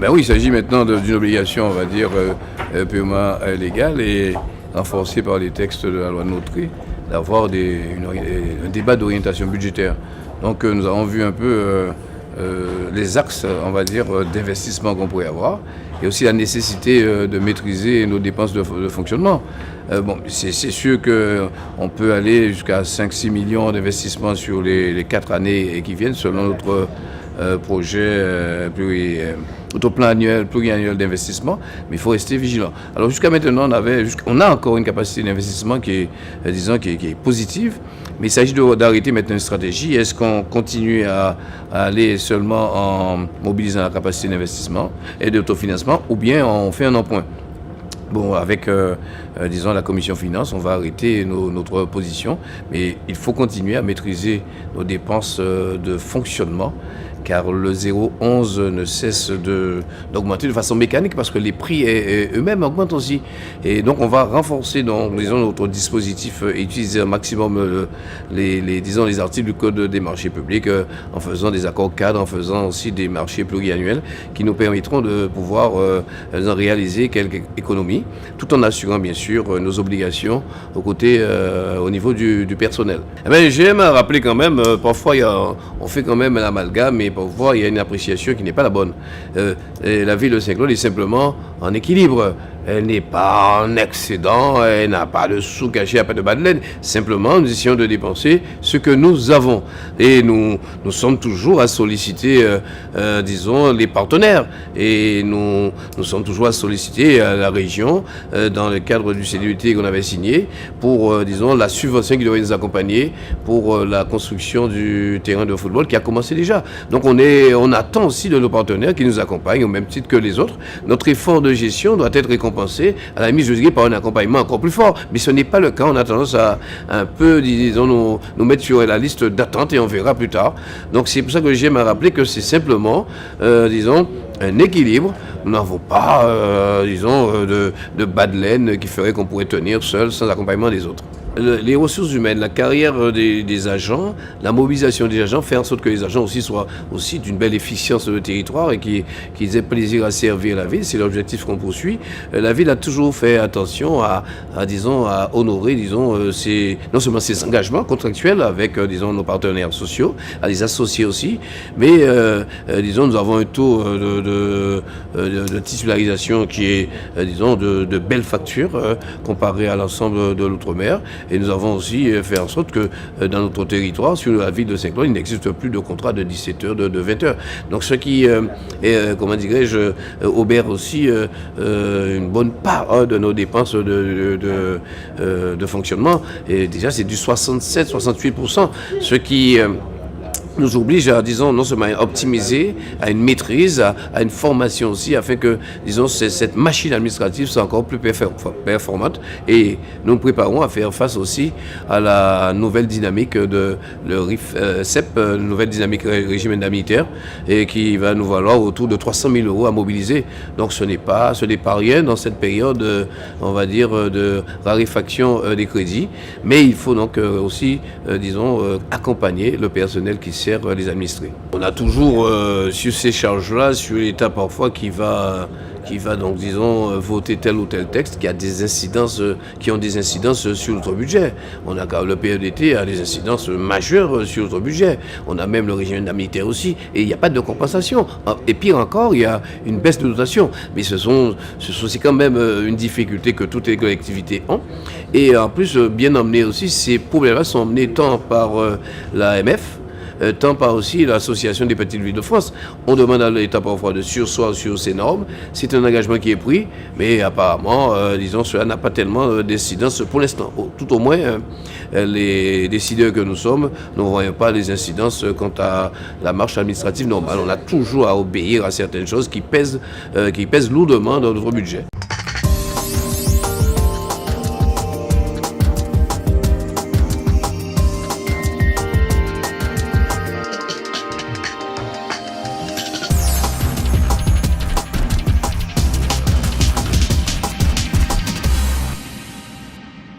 Ben oui, il s'agit maintenant d'une obligation, on va dire, purement légale et renforcée par les textes de la loi de Notary, d'avoir un débat d'orientation budgétaire. Donc nous avons vu un peu les axes, on va dire, d'investissement qu'on pourrait avoir et aussi la nécessité de maîtriser nos dépenses de fonctionnement. Bon, c'est sûr qu'on peut aller jusqu'à 5-6 millions d'investissements sur les 4 années qui viennent selon notre projet notre plan pluriannuel d'investissement, mais il faut rester vigilant. Alors jusqu'à maintenant, on a encore une capacité d'investissement qui est positive, mais il s'agit d'arrêter maintenant une stratégie. Est-ce qu'on continue à aller seulement en mobilisant la capacité d'investissement et d'autofinancement, ou bien on fait un emprunt? Bon, avec, la commission finance, on va arrêter notre position, mais il faut continuer à maîtriser nos dépenses de fonctionnement, car le 0,11 ne cesse d'augmenter de façon mécanique parce que les prix eux-mêmes augmentent aussi. Et donc on va renforcer notre dispositif et utiliser un maximum les articles du Code des marchés publics en faisant des accords cadres, en faisant aussi des marchés pluriannuels qui nous permettront de pouvoir réaliser quelques économies, tout en assurant bien sûr nos obligations au niveau du personnel. J'aime rappeler quand même, parfois on fait quand même l'amalgame, mais parfois il y a une appréciation qui n'est pas la bonne. La ville de Saint-Claude est simplement en équilibre. Elle n'est pas en excédent, elle n'a pas de sous cachés, pas de bas de laine. Simplement, nous essayons de dépenser ce que nous avons. Et nous sommes toujours à solliciter, les partenaires. Et nous sommes toujours à solliciter la région, dans le cadre du CDUT qu'on avait signé, pour, la subvention qui devrait nous accompagner pour la construction du terrain de football qui a commencé déjà. Donc on attend aussi de nos partenaires qui nous accompagnent au même titre que les autres. Notre effort de gestion doit être récompensé à la mise, je dirais, par un accompagnement encore plus fort. Mais ce n'est pas le cas. On a tendance à un peu, nous mettre sur la liste d'attente et on verra plus tard. Donc c'est pour ça que j'aime à rappeler que c'est simplement, un équilibre. Nous n'avons pas, de bas de laine qui ferait qu'on pourrait tenir seul sans accompagnement des autres. Les ressources humaines, la carrière des agents, la mobilisation des agents, faire en sorte que les agents aussi soient aussi d'une belle efficience sur le territoire et qu'ils aient plaisir à servir la ville, c'est l'objectif qu'on poursuit. La ville a toujours fait attention à honorer, non seulement ses engagements contractuels avec, nos partenaires sociaux, à les associer aussi, mais, nous avons un taux de titularisation qui est, de belles factures comparé à l'ensemble de l'outre-mer. Et nous avons aussi fait en sorte que dans notre territoire, sur la ville de Saint-Claude, il n'existe plus de contrat de 17 heures, de 20 heures. Donc ce qui, obère aussi une bonne part de nos dépenses de fonctionnement. Et déjà, c'est du 67-68%, ce qui nous oblige à, non seulement à optimiser, à une maîtrise, à une formation aussi, afin que, cette machine administrative soit encore plus performante. Et nous nous préparons à faire face aussi à la nouvelle dynamique de le RIF-CEP, nouvelle dynamique régime indemnitaire, et qui va nous valoir autour de 300 000 € à mobiliser. Donc ce n'est pas rien dans cette période, de raréfaction des crédits. Mais il faut donc aussi, accompagner le personnel qui les administrés. On a toujours sur ces charges-là, sur l'État parfois qui va voter tel ou tel texte qui ont des incidences sur notre budget. Le PEDT a des incidences majeures sur notre budget. On a même le régime indemnitaire aussi, et il n'y a pas de compensation. Et pire encore, il y a une baisse de dotation. Mais c'est quand même une difficulté que toutes les collectivités ont. Et en plus, bien emmenés aussi, ces problèmes-là sont emmenés tant par l'AMF, tant par aussi l'Association des petites villes de France. On demande à l'État parfois de surseoir sur ces normes. C'est un engagement qui est pris, mais apparemment, cela n'a pas tellement d'incidence pour l'instant. Tout au moins, les décideurs que nous sommes ne voyons pas les incidences quant à la marche administrative normale. On a toujours à obéir à certaines choses qui pèsent lourdement dans notre budget.